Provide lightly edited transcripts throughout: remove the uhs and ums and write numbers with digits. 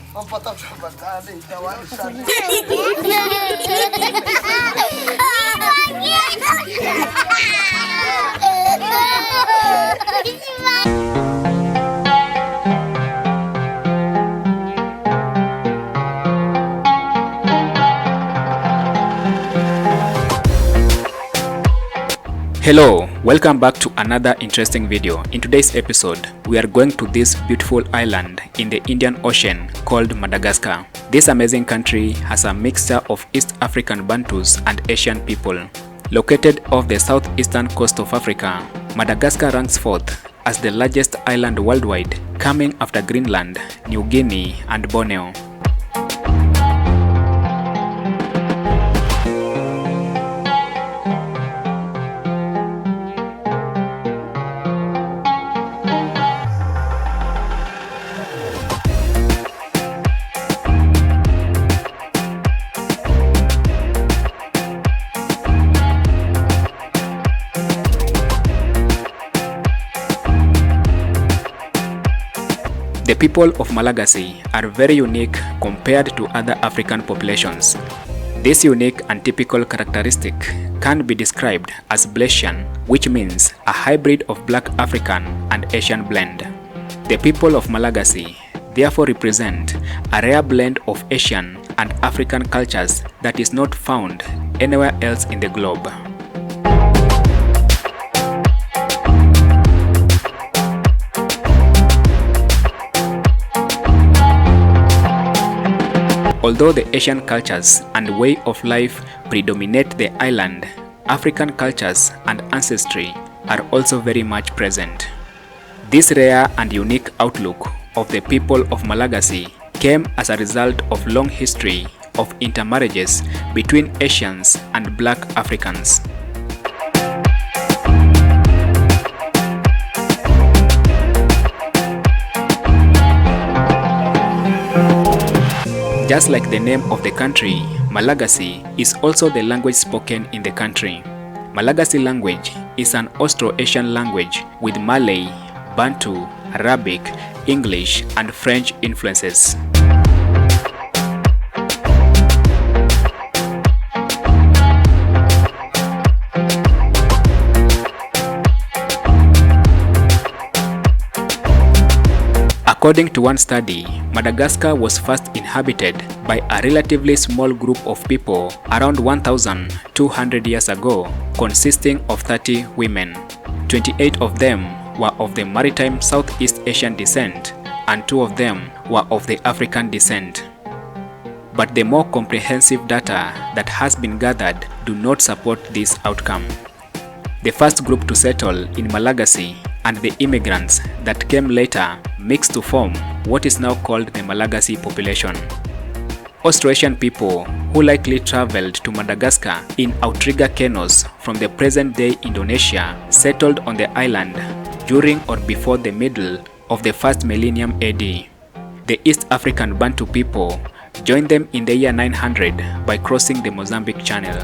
Mampatap sa bata, dawan sa Hello, welcome back to another interesting video. In today's episode, we are going to this beautiful island in the Indian Ocean called Madagascar. This amazing country has a mixture of East African Bantus and Asian people. Located off the southeastern coast of Africa, Madagascar ranks fourth as the largest island worldwide, coming after Greenland, New Guinea, and Borneo. The people of Malagasy are very unique compared to other African populations. This unique and typical characteristic can be described as Blasian, which means a hybrid of Black African and Asian blend. The people of Malagasy therefore represent a rare blend of Asian and African cultures that is not found anywhere else in the globe. Although the Asian cultures and way of life predominate the island, African cultures and ancestry are also very much present. This rare and unique outlook of the people of Malagasy came as a result of long history of intermarriages between Asians and Black Africans. Just like the name of the country, Malagasy is also the language spoken in the country. Malagasy language is an Austro-Asian language with Malay, Bantu, Arabic, English, and French influences. According to one study, Madagascar was first inhabited by a relatively small group of people around 1,200 years ago, consisting of 30 women. 28 of them were of the maritime Southeast Asian descent, and 2 of them were of the African descent. But the more comprehensive data that has been gathered do not support this outcome. The first group to settle in Malagasy and the immigrants that came later mixed to form what is now called the Malagasy population. Austro-Asian people who likely traveled to Madagascar in outrigger canoes from the present-day Indonesia settled on the island during or before the middle of the first millennium AD. The East African Bantu people joined them in the year 900 by crossing the Mozambique Channel.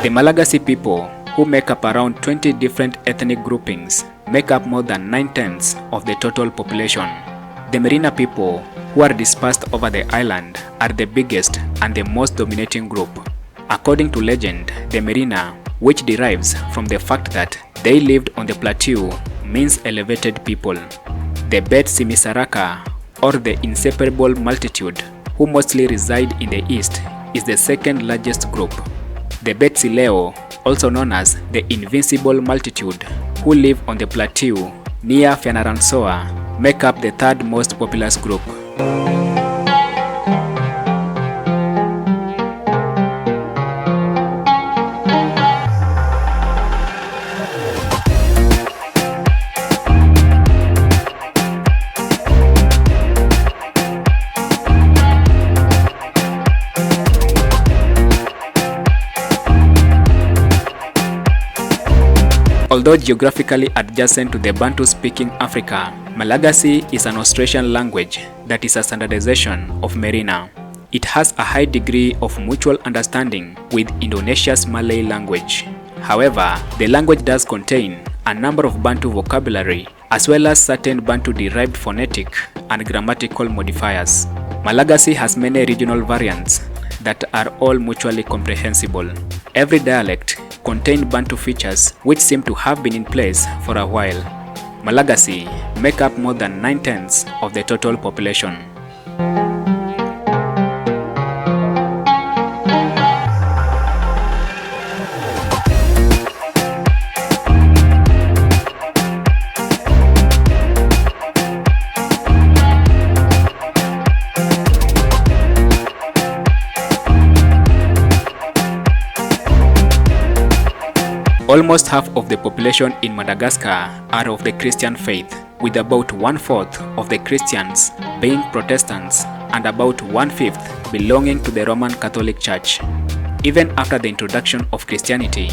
The Malagasy people, who make up around 20 different ethnic groupings, make up more than 9/10 of the total population. The Merina people, who are dispersed over the island, are the biggest and the most dominating group. According to legend, the Merina, which derives from the fact that they lived on the plateau, means elevated people. The Bet Simisaraka, or the inseparable multitude, who mostly reside in the east, is the second largest group. The Betsileo, also known as the Invincible Multitude, who live on the plateau near Fianarantsoa, make up the third most populous group. Although geographically adjacent to the Bantu-speaking Africa, Malagasy is an Austrasian language that is a standardization of Merina. It has a high degree of mutual understanding with Indonesia's Malay language. However, the language does contain a number of Bantu vocabulary as well as certain Bantu-derived phonetic and grammatical modifiers. Malagasy has many regional variants that are all mutually comprehensible. Every dialect contains Bantu features which seem to have been in place for a while. Malagasy make up more than 9/10 of the total population. Almost half of the population in Madagascar are of the Christian faith, with about 1/4 of the Christians being Protestants and about 1/5 belonging to the Roman Catholic Church. Even after the introduction of Christianity,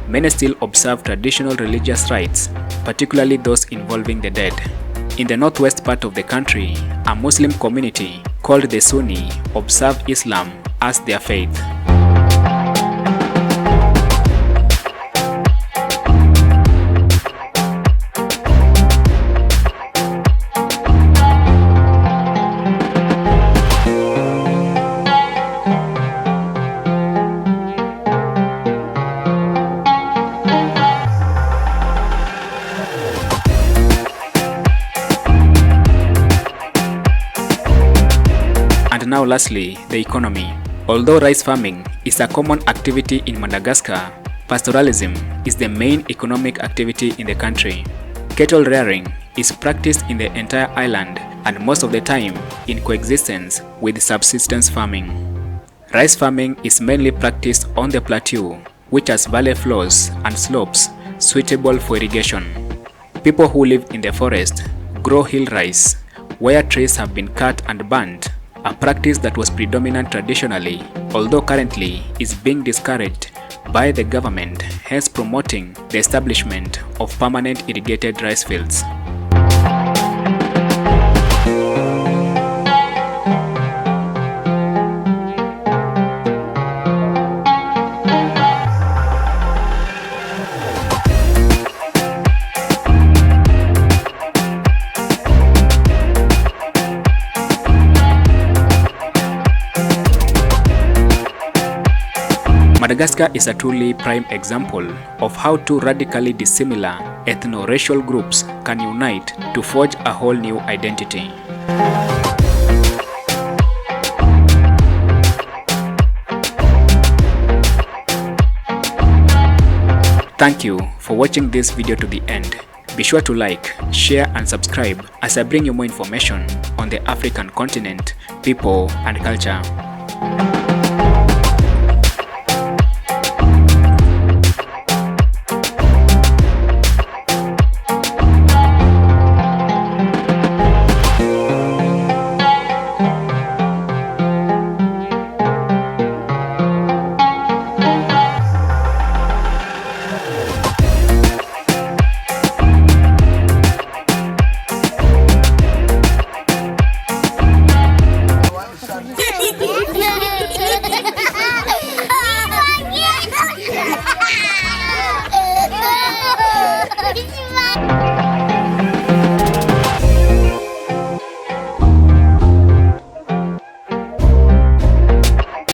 many still observe traditional religious rites, particularly those involving the dead. In the northwest part of the country, a Muslim community called the Sunni observe Islam as their faith. And now lastly, the economy. Although rice farming is a common activity in Madagascar, pastoralism is the main economic activity in the country. Cattle rearing is practiced in the entire island and most of the time in coexistence with subsistence farming. Rice farming is mainly practiced on the plateau, which has valley floors and slopes suitable for irrigation. People who live in the forest grow hill rice, where trees have been cut and burnt, a practice that was predominant traditionally, although currently is being discouraged by the government, hence promoting the establishment of permanent irrigated rice fields. Madagascar is a truly prime example of how two radically dissimilar ethno-racial groups can unite to forge a whole new identity. Thank you for watching this video to the end. Be sure to like, share and subscribe as I bring you more information on the African continent, people and culture.